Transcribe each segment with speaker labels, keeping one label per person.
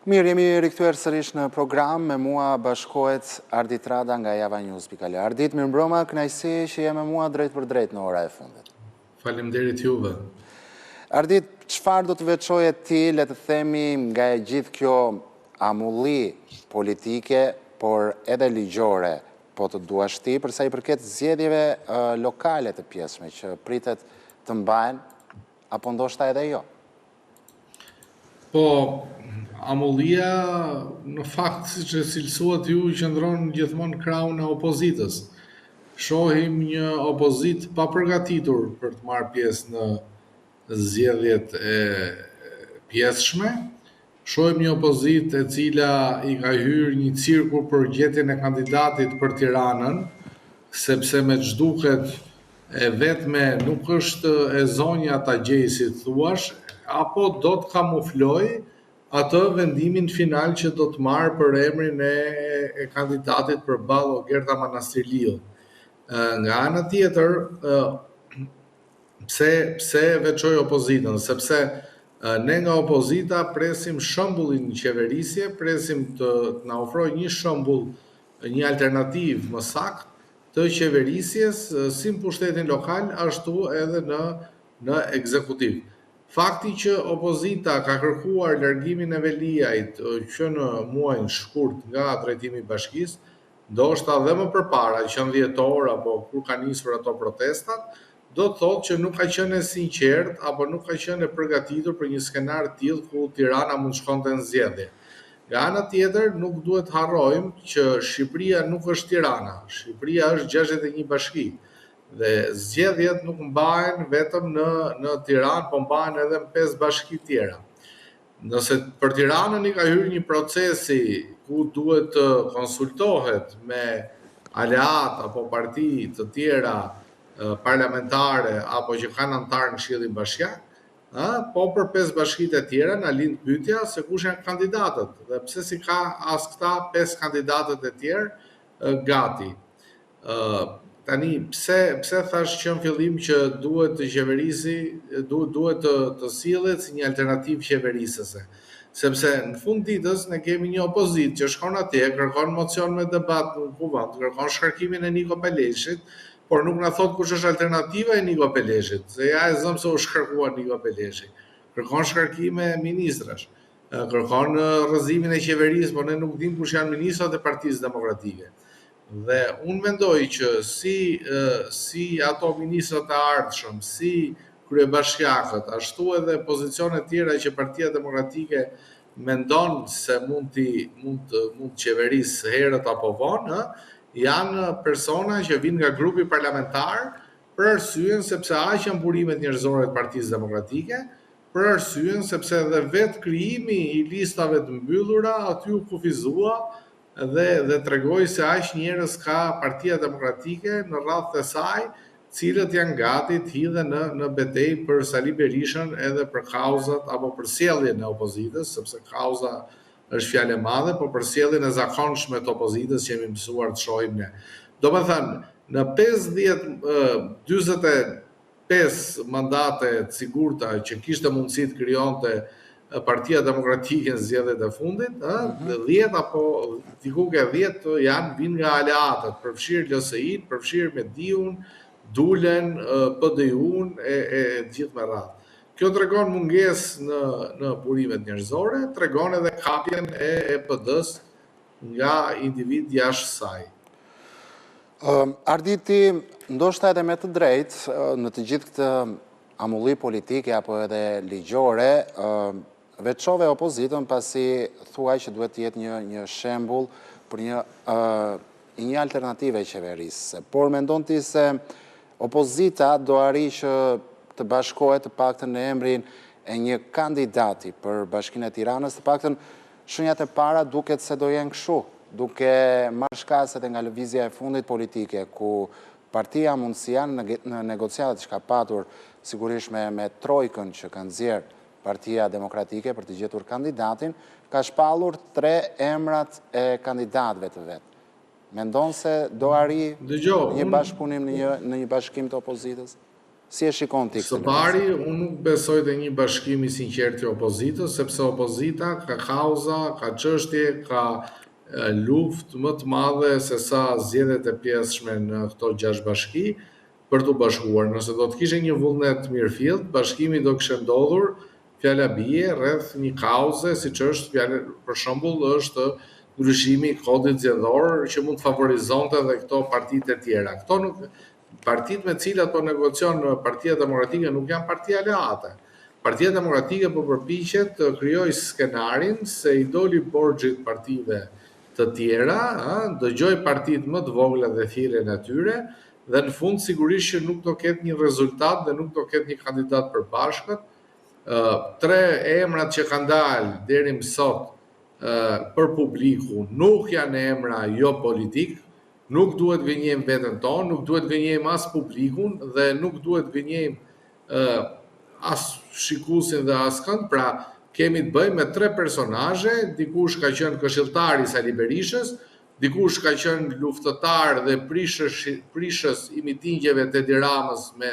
Speaker 1: Mirë, jemi rikthyer sërish në program, me mua bashkohet Ardit Rada nga Java News.al. Ardit, mirëmbrëma, kënaqësi që je me mua drejt për drejt në ora e fundit.
Speaker 2: Faleminderit juve.
Speaker 1: Ardit, çfarë do të veçoje ti, le të themi, nga e gjithë kjo amulli politike, por edhe ligjore, po të duash ti, përsa i përket zgjedhjeve lokale të pjesme që pritet të mbahen, apo ndoshta edhe jo?
Speaker 2: Po, amullia, në fakt, si që cilësuat ju, qëndron gjithmonë krahun e opozitës. Shohim një opozit pa përgatitur për të marrë pjesë në zgjedhjet e pjesshme. Shohim një opozit e cila i ka hyrë një cirkull për gjetjen e kandidatit për Tiranën, sepse me ç'duket e vetme nuk është e zonja ta gjejë, si thuash, apo do të kamufloj atë vendimin final që do të marrë për emrin e kandidatit përballë Ogerta Manastirliut. Nga ana tjetër, pse veçoj opozitën? Sepse ne nga opozita presim shembullin qeverisje, presim të na ofrojë një shembull, një alternativë më saktë të qeverisjes si në pushtetin lokal, ashtu edhe në ekzekutiv. Fakti që opozita ka kërkuar largimin e Veliajt që në muajin shkurt nga drejtimi i bashkisë, ndoshta edhe më përpara, që në dhjetor apo kur ka nisur ato protestat, do të thotë që nuk ka qenë e sinqert apo nuk ka qenë e përgatitur për një skenar të tillë ku Tirana mund shkonte në zgjedhje. Nga ana tjetër, nuk duhet harrojmë që Shqipëria nuk është Tirana. Shqipëria është 61 bashki. Dhe zgjedhjet nuk mbahen vetëm në Tiranë, po mbahen edhe në 5 bashki tjera. Nëse për Tiranën i ka hyrë një procesi ku duhet të konsultohet me aleat apo parti të tjera parlamentare apo që kanë antarë në Këshillin Bashkiak, po për 5 bashkitë e tjera na lind pyetja se kush janë kandidatët dhe pse si ka as këta 5 kandidatët e tjerë gati. Tani, pse thash që në fillim që duhet të qeverisi, duhet të sillet si një alternativë qeverisëse. Sepse në fund ditës ne kemi një opozit që shkon atje, kërkon mocion me debat në kuvend, kërkon shkarkimin e Niko Peleshit, por nuk na thot kush është alternativa e Niko Peleshit, se ja e zëm se u shkarkuar Niko Peleshi. Kërkon shkarkime ministrash, kërkon rrëzimin e qeverisë, por ne nuk dim kush janë ministrat e Partisë Demokratike. Dhe unë mendoj që si ato ministrat të ardhshëm, si kryebashkiakët, ashtu edhe pozicionet tjera që Partia Demokratike mendon se mund të qeverisë herët apo vonë, janë persona që vinë nga grupi parlamentar për arsyen sepse aq janë burimet njerëzore të Partisë Demokratike, për arsyen sepse edhe vetë krijimi i listave të mbyllura aty u kufizua dhe tregoi se aq njerëz ka Partia Demokratike në radhë të saj, cilët janë gati të hidhen në betejë për Sali Berishën edhe për kauzat apo për sjelljen e opozitës, sepse kauza është fjalë e madhe, por për sjelljen e zakonshme të opozitës që jemi mësuar të shohim ne. Domethënë, në 45 mandate të sigurta që kishte mundësi të krijonte Partia Demokratike në zgjedhjet e fundit, 10 apo diku ke 10 vinë nga aleatët, përfshirë LSI-n, përfshirë Mediun, Dulen, PD-un e gjithë me radhë. Kjo tregon mungesë në burimet njerëzore, tregon edhe kapjen e PD-s nga individ jashtë saj.
Speaker 1: Arditi, ndoshta edhe me të drejtë, në të gjithë këtë amulli politike apo edhe ligjore, veçove opozitën pasi thuaj që duhet të jetë një shembull për një alternativë e qeverisë. Por mendon ti se opozita do arrijë që të bashkohet të paktën në emrin e një kandidati për Bashkinë e Tiranës, të paktën shenjat e para duket se do jenë kështu, duke marrë shkaset nga lëvizja e fundit politike, ku partia mundësia në negociatat që ka patur sigurisht me trojkën që kanë nxjerrë Partia Demokratike për të gjetur kandidatin, ka shpallur 3 emrat e kandidatëve të vet. Mendon se do arrijë një bashkëpunim në një bashkim të opozitës? Si e shikon ti këtë?
Speaker 2: Së pari, unë nuk besoj të një bashkimi sinqert të opozitës, sepse opozita ka kauza, ka çështje, ka luftë më të madhe se sa zgjedhjet e pjesshme në këto 6 bashki për të bashkuar. Nëse do të kishe një vullnet mirëfillt, bashkimi do kishte ndodhur fjala bie rreth një kauze, siç është fjala, për shembull, është ndryshimi i kodit zgjedhor që mund të favorizonte edhe këto partitë e tjera. Këto nuk partitë me cilat po negocion Partia Demokratike nuk janë parti aleate. Partia Demokratike po përpiqet të krijojë skenarin se i doli borxhit partive të tjera, dëgjoj partitë më të vogla dhe thirrjen e tyre, dhe në fund sigurisht që nuk do ketë një rezultat dhe nuk do ketë një kandidat përbashkët. 3 emrat që kanë dalë deri më sot për publiku nuk janë emra jo politik. Nuk duhet gënjejmë veten tonë, nuk duhet gënjejmë as publikun dhe nuk duhet gënjejmë as shikuesin dhe as kënd. Pra, kemi të bëjmë me 3 personazhe, dikush ka qenë këshilltar i Sali Berishës, dikush ka qenë luftëtar dhe prishës i mitingjeve të Edi Ramës me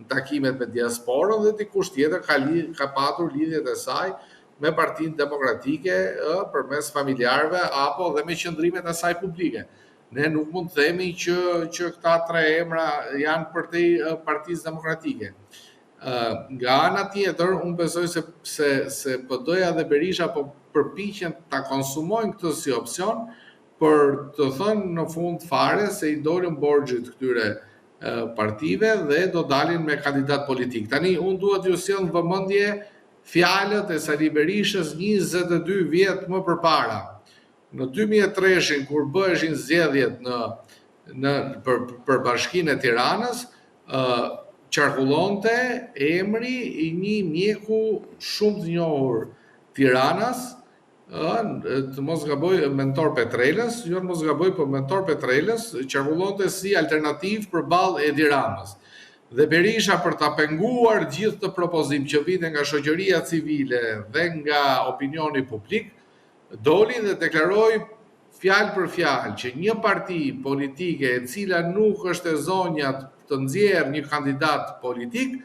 Speaker 2: takimet me diasporën, dhe dikush tjetër ka patur lidhjet e saj me Partinë Demokratike përmes familjarëve apo dhe me qëndrimet e saj publike. Ne nuk mund të themi që këta 3 emra janë për te Partisë Demokratike. Nga ana tjetër, unë besoj se PD-ja dhe Berisha po përpiqen ta konsumojnë këtë si opsion për të thënë në fund fare se i dolën borxhit këtyre partive dhe do dalin me kandidat politik. Tani, unë duhet ju sjell në vëmendje fjalët e Sali Berishës 22 vjet më përpara. Në 2003, kur bëheshin zgjedhjet për Bashkinë e Tiranës, qarkullonte emri i një mjeku shumë të njohur Tiranas, të mos gaboj, Mentor Petrelës, jo të mos gaboj, po Mentor Petrelës qarkullonte si alternativë përballë Edi Ramës. Dhe Berisha, për ta penguar gjithë të propozim që vinte nga shoqëria civile dhe nga opinioni publik, doli dhe deklaroi fjalë për fjalë që një parti politike e cila nuk është e zonjat të nxjerrë një kandidat politik,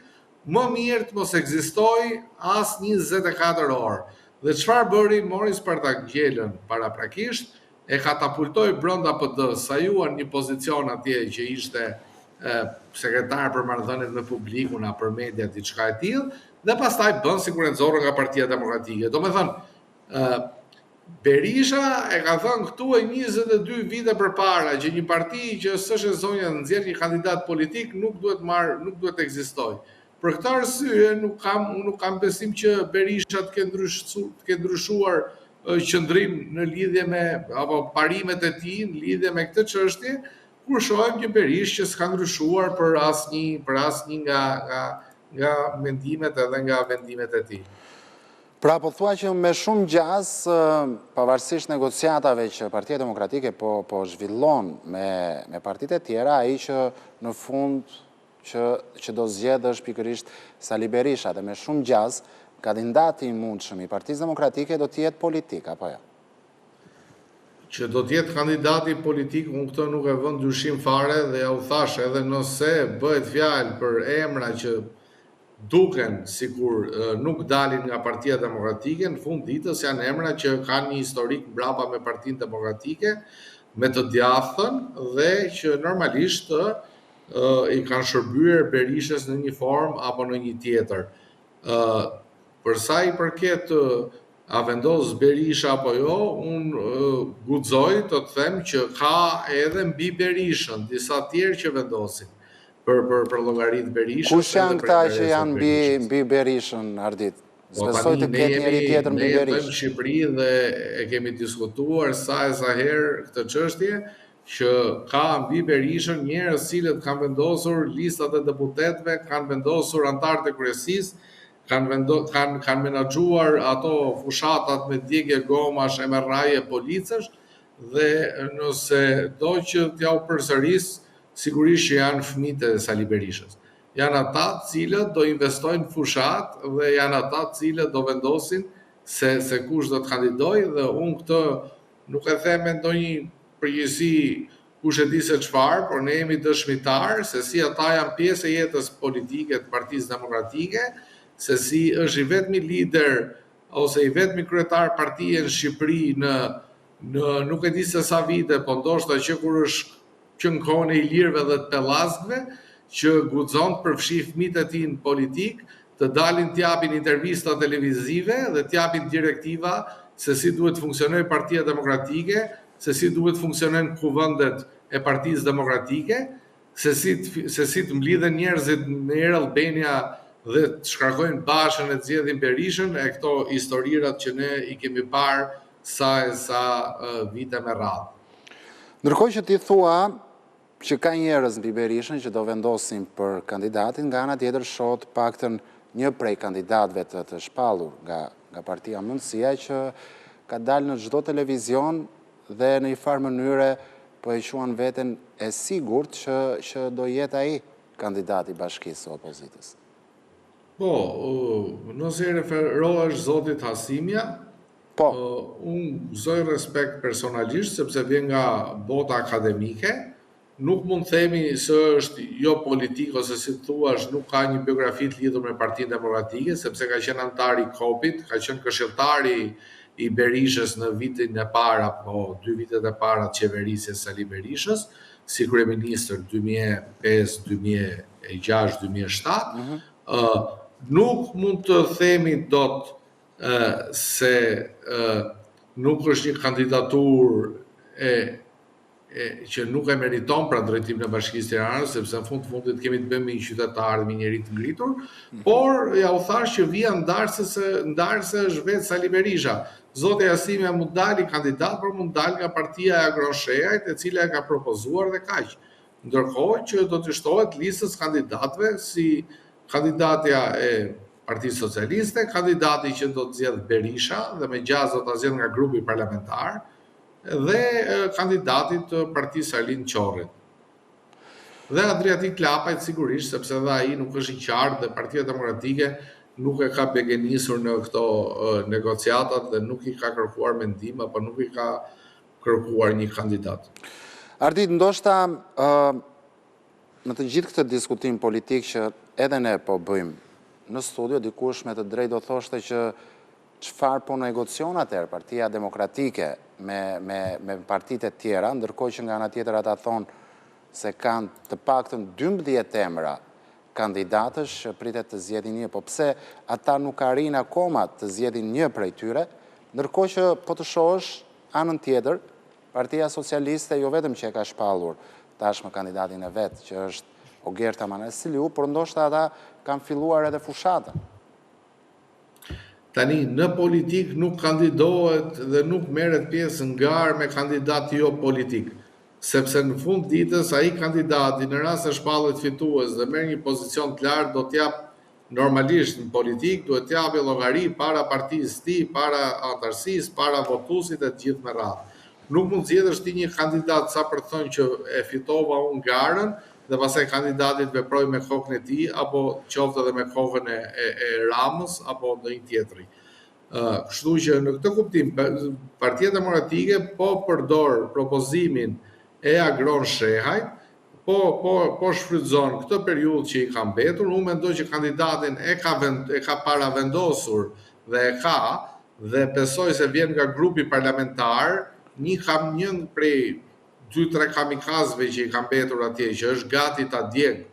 Speaker 2: më mirë të mos ekzistojë as 24 orë. Dhe çfarë bëri? Mori Spartak Gjelën paraprakisht, e katapultoi brenda PD-s, sajuan një pozicion atje që ishte sekretar për marrëdhëniet me publikun apo për media, diçka e tillë, dhe pastaj bën sikur e nxorën nga Partia Demokratike. Domethënë, Berisha e ka thënë këtu e 22 vite përpara që një parti që s'është e zonja të nxjerrë një kandidat politik nuk duhet ekzistojë. Për këtë arsye nuk kam besim që Berisha të ketë ndryshuar qëndrim në lidhje me apo parimet e tij në lidhje me këtë çështje, kur shohim që Berishë që s'ka ndryshuar për asnjë nga mendimet edhe nga vendimet e tij.
Speaker 1: Pra, po thua që me shumë gjaz, pavarësisht negociatave që Partia Demokratike po zhvillon me partitë e tjera, ai që në fund që do zgjedhë është pikërisht Sali Berisha, dhe me shumë gjaz, kandidati i mundshëm i Partisë Demokratike do të jetë politik, apo jo?
Speaker 2: Që do të jetë kandidati politik, unë këtë nuk e vënë dyshim fare, dhe ja u thash, edhe nëse bëhet fjalë për emra që duken sikur nuk dalin nga Partia Demokratike, në fund ditës janë emra që kanë një historik mbrapa me Partinë Demokratike, me të djathën, dhe që normalisht i kanë shërbyer Berishës në një formë apo në një tjetër. Për sa i përket a vendos Berisha apo jo, unë guxoj të them që ka edhe mbi Berishën disa tjerë që vendosin për llogaritë Berishës.
Speaker 1: Kush janë këta që janë mbi Berishën, Ardit? Besoj të ketë njëri tjetër mbi Berishën.
Speaker 2: Ne në Shqipëri dhe e kemi diskutuar sa herë këtë çështje, që ka mbi Berishën njerëz cilët kanë vendosur listat e deputetëve, kanë vendosur anëtarët e kryesisë, kanë menaxhuar ato fushatat me djegje gomash, emërraje policësh, dhe nëse do që t'ja u përsëris, sigurisht që janë fëmijët e Sali Berishës. Janë ata cilët do investojnë fushat dhe janë ata cilët do vendosin se kush do të kandidojë, dhe unë këtë nuk e them me ndonjë përgjegjësi kush e di se çfarë, por ne jemi dëshmitar se si ata janë pjesë e jetës politike të Partisë Demokratike, se si është i vetmi lider ose i vetmi kryetar partie në Shqipëri në nuk e di se sa vite, po ndoshta që kur është që në kohën e Ilirëve dhe të Pellazgëve, që guxon të përfshi fëmijët e tij në politik, të dalin të japin intervista televizive dhe të japin direktiva se si duhet të funksionojë Partia Demokratike, se si duhet të funksionojnë kuvendet e Partisë Demokratike, se si të mblidhen njerëzit në Erë Albania dhe të shkarkojnë Bashën e të zgjedhin Berishën, e këto historirat që ne i kemi parë sa vite me radhë.
Speaker 1: Ndërkohë që ti thua që ka njerëz mbi Berishën që do vendosin për kandidatin, nga ana tjetër shohët paktën një prej kandidatëve të shpallur nga Partia Mundësia që ka dalë në çdo televizion dhe në një farë mënyre po e quan veten e sigurt që do jetë ai kandidati i bashkisë së opozitës.
Speaker 2: Po, nëse referohesh zotit Hasimja,
Speaker 1: po,
Speaker 2: unë gëzoj respekt personalisht sepse vjen nga bota akademike. Nuk mund të themi se është jo politik ose si thuash nuk ka një biografi të lidhur me Partinë Demokratike, sepse ka qenë antar i KOP-it, ka qenë këshilltari i Berishës në vitin e parë apo 2 vitet e para të qeverisjes së Sali Berishës, si kryeministër 2005, 2006, 2007. Nuk mund të themi dot se nuk është një kandidaturë që nuk e meriton pra drejtimin e Bashkisë Tiranës, sepse në fund të fundit kemi të bëjmë me një qytetar dhe me njerëz të ngritur, por ja u thash që vija ndarëse është vetë Sali Berisha. Zoti Hasimja mund dali kandidat, por mund dal nga partia e Agron Shehajt, e cila e ka propozuar dhe kaq. Ndërkohë që do të shtohet listës kandidatëve si kandidatja e Partisë Socialiste, kandidati që do të zgjedh Berisha dhe me 6 do ta zgjedh nga grupi parlamentar, dhe kandidatit të Partisë Arlind Qorrit. Dhe Adriatik Lapajt sigurisht, sepse dhe ai nuk është i qartë dhe Partia Demokratike nuk e ka begenisur në këto negociatat dhe nuk i ka kërkuar mendim apo nuk i ka kërkuar një kandidat.
Speaker 1: Ardit, ndoshta në të gjithë këtë diskutim politik që edhe ne po bëjmë në studio, dikush me të drejtë do thoshte që çfarë po negocion atëherë Partia Demokratike me partitë e tjera, ndërkohë që nga ana tjetër ata thonë se kanë të paktën 12 emra kandidatësh që pritet të zgjedhin një, po pse ata nuk arrin akoma të zgjedhin një prej tyre, ndërkohë që po të shohësh anën tjetër, Partia Socialiste jo vetëm që e ka shpallur tashmë kandidatin e vet, që është Ogerta Manasiliu, por ndoshta ata kanë filluar edhe fushatën.
Speaker 2: Tani, në politik nuk kandidohet dhe nuk merret pjesë ngarë me kandidat jo politik, sepse në fund ditës ai kandidati në rast se shpallet fitues dhe merr një pozicion të lartë do t'jap normalisht në politik, duhet t'japë llogari para partisë tij, para antarësisë, para votuesit e të gjithë me radhë. Nuk mund zgjedhësh ti një kandidat sa për të thënë që e fitova unë garën dhe pastaj kandidatit veproj me kokën e tij apo qoftë edhe me kokën e Ramës apo ndonjë tjetri. Kështu që në këtë kuptim Partia Demokratike po përdor propozimin e Agron Shehajt, po shfrytëzon këtë periudhë që i ka mbetur. Unë mendoj që kandidatin e ka paravendosur dhe besoj se vjen nga grupi parlamentar, një prej 2-3 kamikazëve që i ka mbetur atje, që është gati ta djeg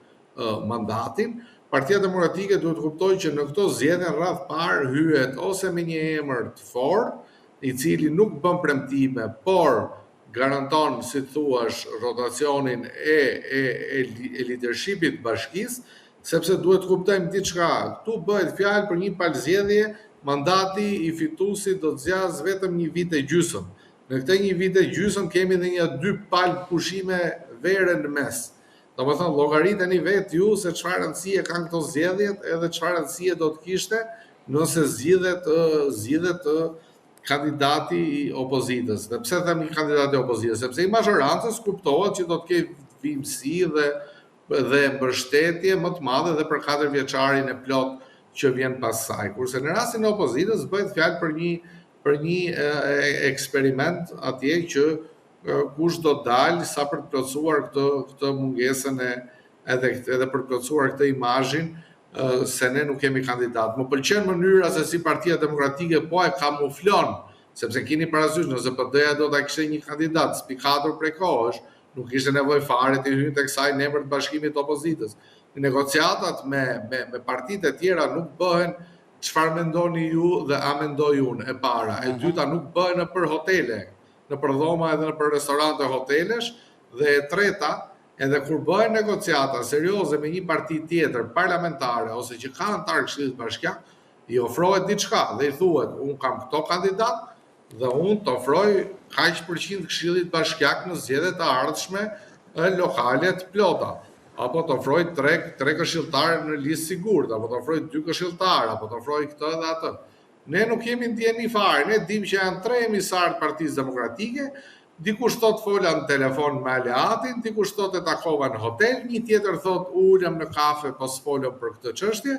Speaker 2: mandatin. Partia Demokratike duhet kuptojë që në këto zgjedhje radh parë hyhet ose me një emër të fortë, i cili nuk bën premtime, por garanton, si thuash, rotacionin e leadershipit bashkisë, sepse duhet të kuptojmë diçka. Këtu bëhet fjalë për një palëzgjedhje, mandati i fituesit do të zgjasë vetëm 1 vit e gjysmë. Në këtë 1 vit e gjysmë kemi edhe një 2 palë pushime vere në mes. Domethënë, llogariteni vetë ju se çfarë rëndësie kanë këto zgjedhjet edhe çfarë rëndësie do të kishte nëse zgjidhet kandidati i opozitës. Dhe pse themi kandidati i opozitës? Sepse i mazhorancës kuptohet që do të ketë vimësi dhe mbështetje më të madhe dhe për 4 vjeçarin e plot që vjen pas saj. Kurse në rastin e opozitës bëhet fjalë për një eksperiment atje që kush do dalë sa për të plotësuar këtë mungesën edhe për të plotësuar këtë imazhin se ne nuk kemi kandidat. Më pëlqen mënyra se si Partia Demokratike po e kamuflon, sepse keni parasysh nëse PD-ja do ta kishte një kandidat spikatur prej kohësh, nuk ishte nevojë fare të hynte kësaj në emër të bashkimit të opozitës. Negociatat me partitë e tjera nuk bëhen çfarë mendoni ju dhe a mendoj unë e para. E dyta nuk bëhen nëpër hotele, nëpër dhoma edhe nëpër restorante hotelesh, dhe e treta, edhe kur bëhen negociata serioze me një parti tjetër parlamentare ose që ka antar Këshillit Bashkiak, i ofrohet diçka dhe i thuhet, unë kam këto kandidat dhe unë të ofroj kaq përqind Këshillit Bashkiak në zgjedhjet e ardhshme lokale të plota. Apo të ofroj 3 këshilltarë në listë sigurt, apo të ofroj 2 këshilltarë, apo të ofroj këtë dhe atë. Ne nuk kemi ndjeni fare, ne dim që janë 3 emisarë të Partisë Demokratike, dikush thot fola në telefon me aleatin, dikush thot e takova në hotel, një tjetër thot ulem në kafe pas folëm për këtë çështje,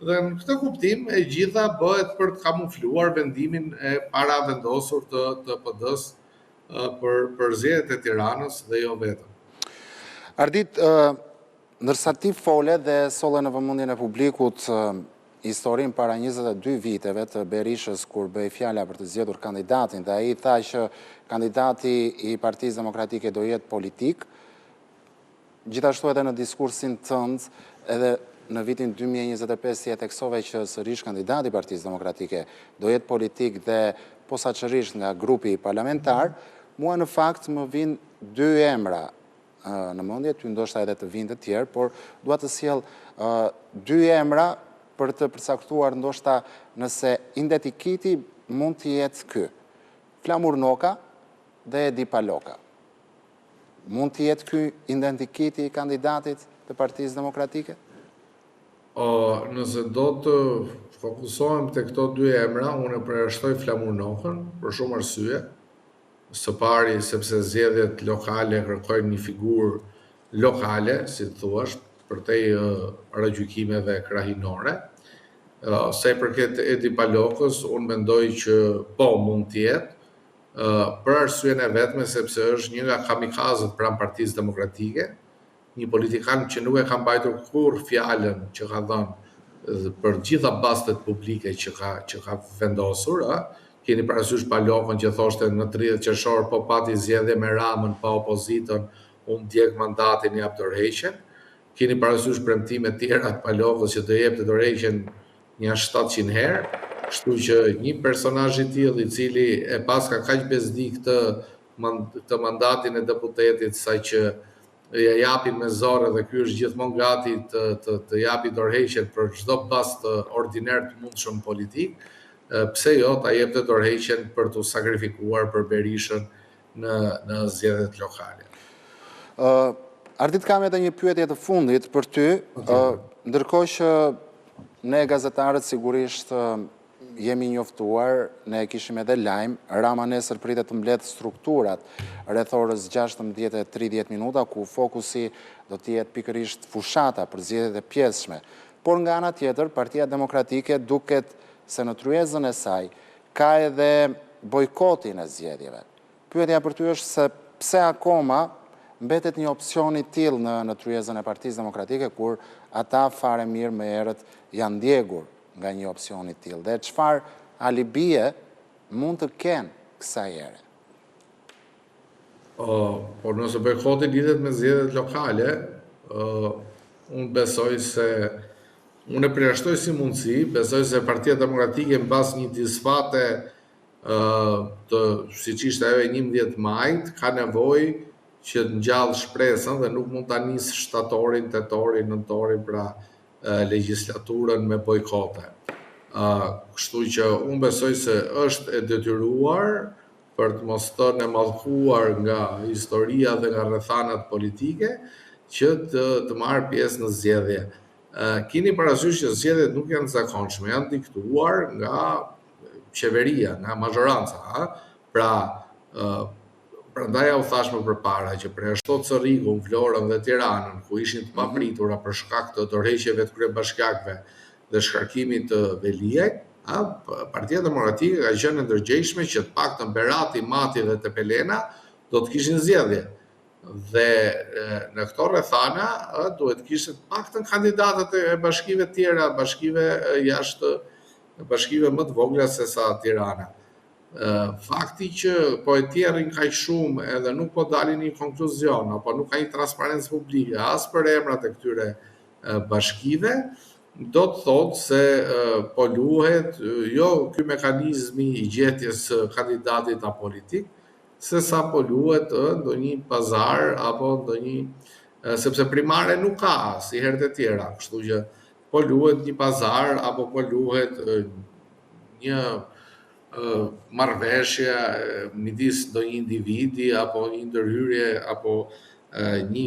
Speaker 2: dhe në këtë kuptim e gjitha bëhet për të kamufluar vendimin e para vendosur të PD-s për zgjedhjet e Tiranës dhe jo vetëm.
Speaker 1: Ardit, ndërsa ti fole dhe solle në vëmendjen e publikut historinë para 22 viteve të Berishës kur bëi fjala për të zgjedhur kandidatin dhe ai tha që kandidati i Partisë Demokratike do jetë politik, gjithashtu edhe në diskursin tënd edhe në vitin 2025 ti e theksove që sërish kandidati i Partisë Demokratike do jetë politik dhe posaçërisht nga grupi parlamentar, mua në fakt më vijnë 2 emra në mendje, ty ndoshta edhe të vinë të tjerë, por dua të sjell 2 emra për të përcaktuar ndoshta nëse identikiti mund të jetë ky. Flamur Noka dhe Edi Paloka. Mund të jetë ky identikiti i kandidatit të Partisë Demokratike?
Speaker 2: Nëse do të fokusohem te këto 2 emra, unë e përjashtoj Flamur Nokën për shumë arsye. Së pari, sepse zgjedhjet lokale kërkojnë një figurë lokale, si të thuash, përtej paragjykimeve krahinore. Sa i përket Edi Palokës, unë mendoj që po mund të jetë, për arsyen e vetme sepse është një nga kamikazët pranë Partisë Demokratike, një politikan që nuk e ka mbajtur kur fjalën që ka dhënë për gjitha bastet publike që ka vendosur, keni parasysh Palokën që thoshte në 30 qershor po pati zgjedhje me Ramën pa opozitën, unë djeg mandatin jap dorëheqjen. Keni parasysh premtime tjera të Palokës që do jepte dorëheqjen një 700 herë, kështu që një personazh i tillë i cili e paska kaq bezdi këtë mandatin e deputetit sa që ja japin me zorë dhe ky është gjithmonë gati të japi dorëheqjen për çdo bast ordiner të mundshëm politik. Pse jo ta jepte dorëheqjen për t'u sakrifikuar për Berishën në zgjedhjet lokale.
Speaker 1: Ardit, kam edhe një pyetje të fundit për ty, ndërkohë që ne gazetarët sigurisht jemi njoftuar, ne kishim edhe lajm, Rama nesër pritet të mbledh strukturat rreth orës 16:30 ku fokusi do të jetë pikërisht fushata për zgjedhjet e pjesshme. Por nga ana tjetër, Partia Demokratike duket se në tryezën e saj ka edhe bojkotin e zgjedhjeve. Pyetja për ty është se pse akoma mbetet një opsion i tillë në tryezën e Partisë Demokratike kur ata fare mirë me erët janë ndjegur nga një opsion i tillë. Dhe çfarë alibie mund të kenë kësaj ere?
Speaker 2: Por nëse bojkoti lidhet me zgjedhjet lokale, unë besoj se unë e përjashtoj si mundësi, besoj se Partia Demokratike mbas një disfate siç ishte ajo e 11 majit, ka nevojë që të ngjallë shpresën dhe nuk mund ta nisë shtatorin, tetorin, nëntorin pra legjislaturën me bojkote. Kështu që unë besoj se është e detyruar për të mos thënë e mallkuar nga historia dhe nga rrethanat politike që të marrë pjesë në zgjedhje. Keni parasysh që zgjedhjet nuk janë të zakonshme, janë diktuar nga qeveria, nga mazhoranca. Prandaj u thash më përpara që përjashto Corrikun, Vlorën dhe Tiranën, ku ishin të papritura për shkak të dorëheqjeve të kryebashkiakëve dhe shkarkimit të Veliaj, Partia Demokratike ka qenë ndërgjegjshme që të paktën Berati, Mati dhe Tepelena do të kishin zgjedhje. Dhe në këto rrethana duhet kishte paktën kandidatët e bashkive tjera, bashkive jashtë bashkive më të vogla se sa Tirana. Fakti që po e tjerrin kaq shumë edhe nuk po dalin një konkluzion, apo nuk ka një transparencë publike as për emrat e këtyre bashkive, do të thotë se po luhet jo ky mekanizmi i gjetjes kandidatit apolitik, se sa po luhet ndonjë pazar apo ndonjë sepse primare nuk ka si herët e tjera, kështu që po luhet një pazar apo po luhet një marrëveshje midis ndonjë individi apo një ndërhyrje apo një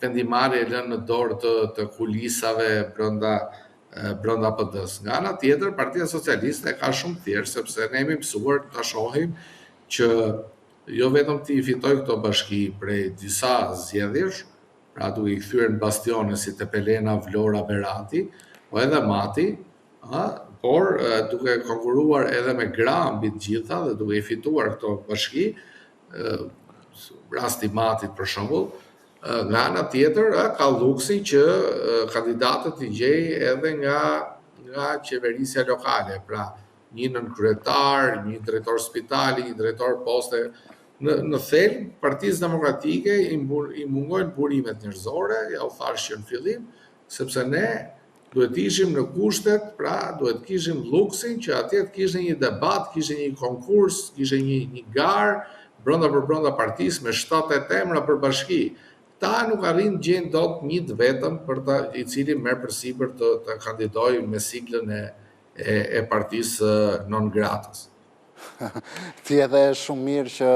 Speaker 2: vendimarrje lënë në dorë të kulisave brenda PD-s. Nga ana tjetër, Partia Socialiste ka shumë thjesht, sepse ne jemi mësuar ta shohim që jo vetëm ti fitoj këto bashki prej disa zgjedhjesh, pra duke i kthyer në bastione si Tepelena, Vlora, Berati, po edhe Mati, por duke konkuruar edhe me gra mbi të gjitha dhe duke i fituar këto bashki, rasti Matit për shembull, nga ana tjetër ka luksin që kandidatët i gjej edhe nga qeverisja lokale, pra një nënkryetar, një drejtor spitali, një drejtor poste. Në thelb, Partisë Demokratike i mungojnë burimet njerëzore, ja u thash që në fillim, sepse ne duhet ishim në kushtet, pra duhet kishim luksin që atje të kishte një debat, kishte një konkurs, kishte një garë brenda partisë me 7-8 emra për bashki. Ta nuk arrin gjejnë dot një të vetëm i cili merr përsipër të kandidojë me siglën e partisë non gratës.
Speaker 1: Ti edhe shumë mirë që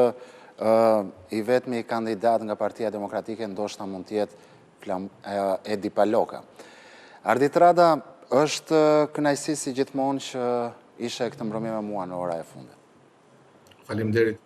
Speaker 1: i vetmi kandidat nga Partia Demokratike ndoshta mund të jetë Edi Paloka. Ardit Rada, është kënaqësi si gjithmonë që ishe këtë mbrëmje me mua në ora e fundit.
Speaker 2: Faleminderit.